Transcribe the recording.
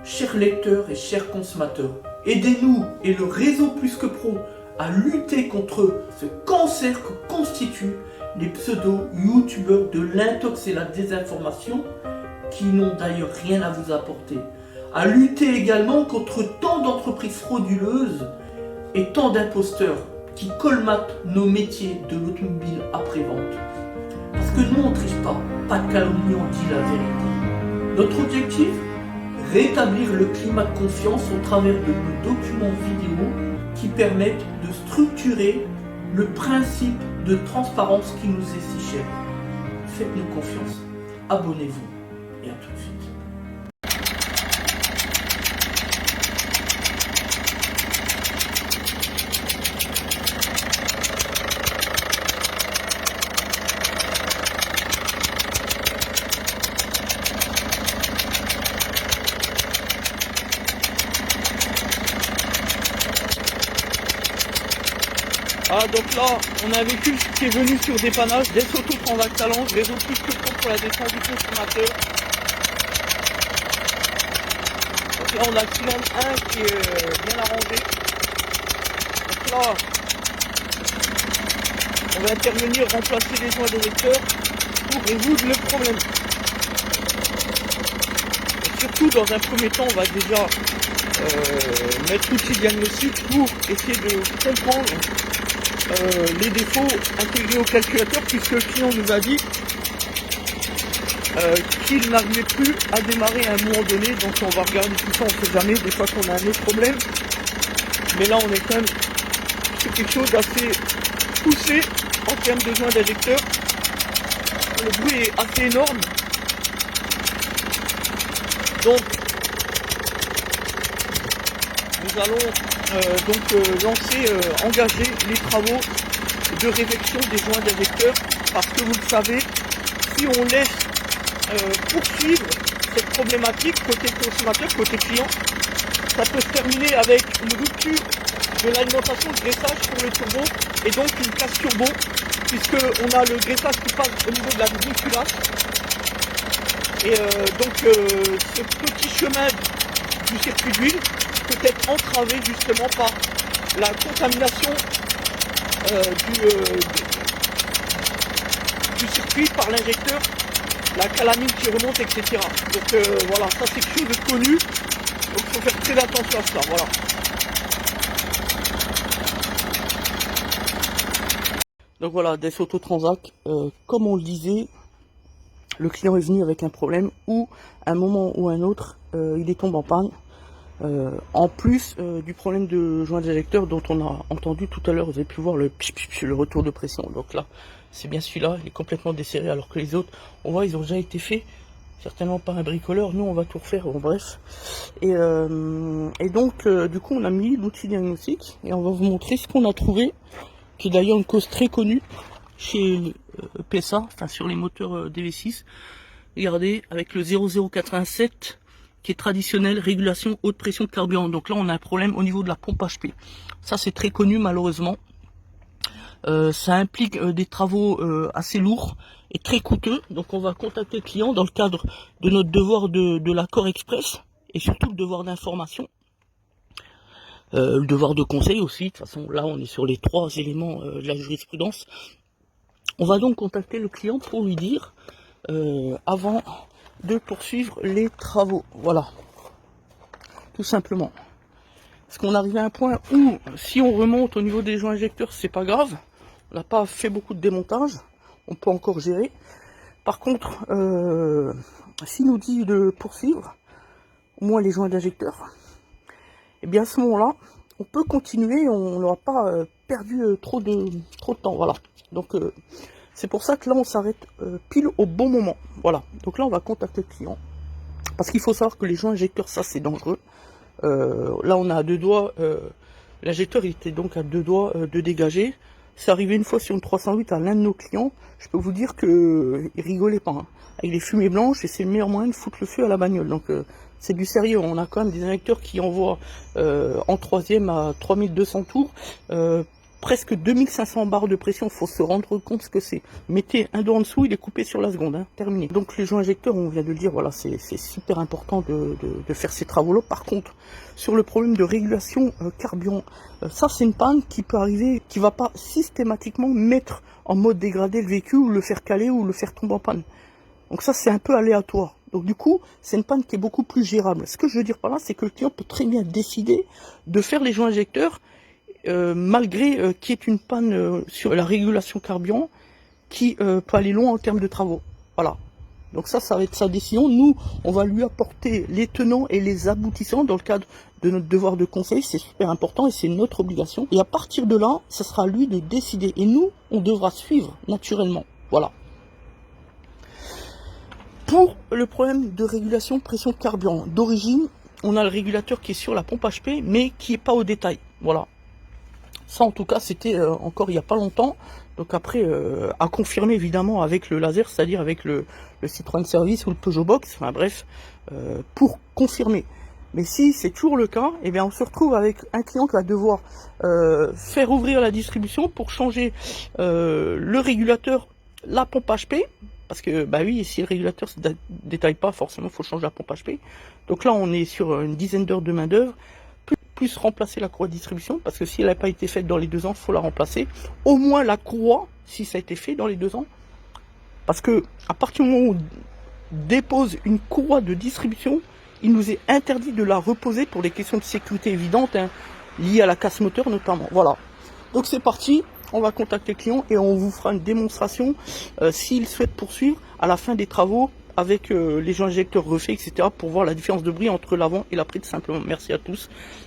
Chers lecteurs et chers consommateurs, aidez-nous et le réseau Plus que Pro à lutter contre ce cancer que constituent les pseudo-youtubeurs de l'intox et la désinformation qui n'ont d'ailleurs rien à vous apporter. À lutter également contre tant d'entreprises frauduleuses et tant d'imposteurs qui colmatent nos métiers de l'automobile après-vente. Parce que nous on ne triche pas de calomnie, on dit la vérité. Notre objectif, rétablir le climat de confiance au travers de nos documents vidéo qui permettent de structurer le principe de transparence qui nous est si cher. Faites-nous confiance, abonnez-vous et à tout de suite. Ah, donc là, on a un véhicule qui est venu sur dépannage, des Autotransac Talange, réseau Plus que Pro pour la défense du consommateur. Donc là, on a le cylindre 1 qui est bien arrangé. Donc là, on va intervenir, remplacer les joints d'électeur pour résoudre le problème. Et surtout, dans un premier temps, on va déjà mettre l'outil diagnostic pour essayer de comprendre les défauts intégrés au calculateur, puisque le client nous a dit qu'il n'arrivait plus à démarrer à un moment donné. Donc on va regarder tout ça, on ne sait jamais, des fois qu'on a un autre problème, mais là on est quand même sur quelque chose d'assez poussé en termes de joints d'injecteur. Le bruit est assez énorme, donc nous allons engager les travaux de réfection des joints d'injecteur, parce que vous le savez, si on laisse poursuivre cette problématique côté consommateur, côté client, ça peut se terminer avec une rupture de l'alimentation de graissage pour le turbo et donc une casse turbo, puisque on a le graissage qui passe au niveau de la grille culasse. Et ce petit chemin du circuit d'huile peut être entravé justement par la contamination du circuit par l'injecteur, la calamine qui remonte, etc. Donc voilà, ça c'est quelque chose de connu, donc il faut faire très attention à cela, voilà. Donc voilà, des Autotransac, comme on le disait, le client est venu avec un problème où, à un moment ou à un autre, il est tombé en panne. En plus du problème de joint d'éjecteur dont on a entendu tout à l'heure, vous avez pu voir le retour de pression. Donc là, c'est bien celui-là, il est complètement desserré, alors que les autres, on voit, ils ont déjà été faits, certainement par un bricoleur. Nous, on va tout refaire, bon, bref. Et donc, du coup, on a mis l'outil diagnostic et on va vous montrer ce qu'on a trouvé, qui est d'ailleurs une cause très connue chez PSA, enfin sur les moteurs DV6. Regardez, avec le 0087, qui est traditionnel, régulation haute pression de carburant. Donc là, on a un problème au niveau de la pompe HP. Ça, c'est très connu, malheureusement. Ça implique des travaux assez lourds et très coûteux. Donc on va contacter le client dans le cadre de notre devoir de l'accord express et surtout le devoir d'information. Le devoir de conseil aussi. De toute façon, là, on est sur les 3 éléments de la jurisprudence. On va donc contacter le client pour lui dire, avant de poursuivre les travaux, voilà, tout simplement. Parce qu'on arrive à un point où, si on remonte au niveau des joints injecteurs, c'est pas grave, on n'a pas fait beaucoup de démontage, on peut encore gérer. Par contre, s'il nous dit de poursuivre, au moins les joints d'injecteurs, et bien à ce moment-là, on peut continuer, on n'aura pas perdu trop de temps, voilà. Donc c'est pour ça que là on s'arrête pile au bon moment, voilà. Donc là on va contacter le client, parce qu'il faut savoir que les joints injecteurs, ça c'est dangereux. Là on a à 2 doigts, l'injecteur il était donc à 2 doigts de dégager. C'est arrivé une fois sur une 308 à l'un de nos clients, je peux vous dire que il rigolait pas, hein. Avec les fumées blanches, et c'est le meilleur moyen de foutre le feu à la bagnole. Donc c'est du sérieux, on a quand même des injecteurs qui envoient en 3e à 3200 tours. presque 2500 barres de pression, il faut se rendre compte ce que c'est. Mettez un doigt en dessous, il est coupé sur la seconde, hein, terminé. Donc les joints injecteurs, on vient de le dire, voilà, c'est super important de faire ces travaux-là. Par contre, sur le problème de régulation carburant, ça c'est une panne qui peut arriver, qui va pas systématiquement mettre en mode dégradé le véhicule, ou le faire caler, ou le faire tomber en panne. Donc ça c'est un peu aléatoire. Donc du coup, c'est une panne qui est beaucoup plus gérable. Ce que je veux dire par là, c'est que le client peut très bien décider de faire les joints injecteurs malgré qu'il y ait une panne sur la régulation carburant qui peut aller loin en termes de travaux. Voilà. Donc ça va être sa décision. Nous, on va lui apporter les tenants et les aboutissants dans le cadre de notre devoir de conseil. C'est super important et c'est notre obligation. Et à partir de là, ça sera à lui de décider. Et nous, on devra suivre naturellement. Voilà. Pour le problème de régulation pression carburant, d'origine, on a le régulateur qui est sur la pompe HP, mais qui n'est pas au détail. Voilà. Ça, en tout cas, c'était encore il n'y a pas longtemps. Donc après, à confirmer évidemment avec le laser, c'est-à-dire avec le Citroën Service ou le Peugeot Box, enfin bref, pour confirmer. Mais si c'est toujours le cas, eh bien on se retrouve avec un client qui va devoir faire ouvrir la distribution pour changer le régulateur, la pompe HP, parce que bah oui, si le régulateur ne se détaille pas, forcément il faut changer la pompe HP. Donc là, on est sur une dizaine d'heures de main d'œuvre. Plus remplacer la courroie de distribution, parce que si elle n'a pas été faite dans les 2 ans, il faut la remplacer. Au moins la courroie, si ça a été fait dans les 2 ans. Parce que à partir du moment où on dépose une courroie de distribution, il nous est interdit de la reposer pour des questions de sécurité évidentes, hein, liées à la casse moteur notamment. Voilà. Donc c'est parti, on va contacter le client et on vous fera une démonstration s'il souhaite poursuivre à la fin des travaux avec les joints injecteurs refaits, etc. pour voir la différence de bruit entre l'avant et l'après tout simplement. Merci à tous.